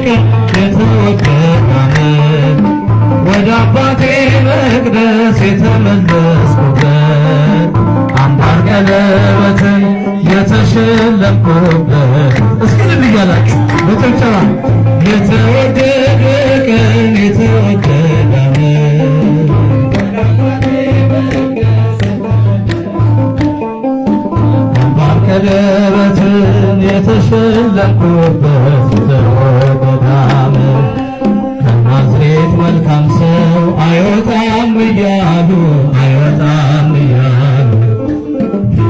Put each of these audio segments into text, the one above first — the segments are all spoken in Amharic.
ቀን የተወደዳመት ወደ አባቴ መቅደስ የተመለስኩበት አምባር ቀለበትን የተሸለምኩበት እስኪ ልብ እያላችሁ በጭብጨባ የተወደደ ቀን የተወደደ አምባር ቀለበትን የተሸለምኩበት የተወደደ ከናዝሬት መልካም ሰው አይወጣም እያሉ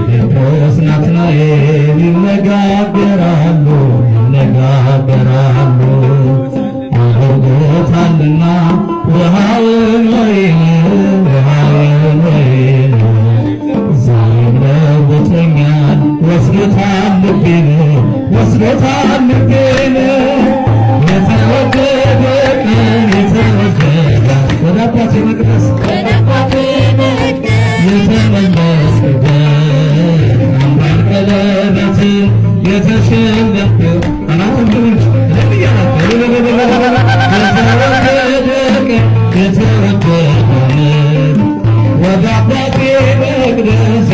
ፊልጶስ ናትናኤል ይነጋገራሉ አድርጎታልና ውሃውን ወይን ዛሬም ለውጦኛል ወስዶታል ልቤን የተወደደ ቀን የተወደደ ወደ አባቴ መቅደስ የተመለስኩበት አምባር ቀለበትን የተሸለምኩበት የተወደደ ወደ አባቴ መቅደስ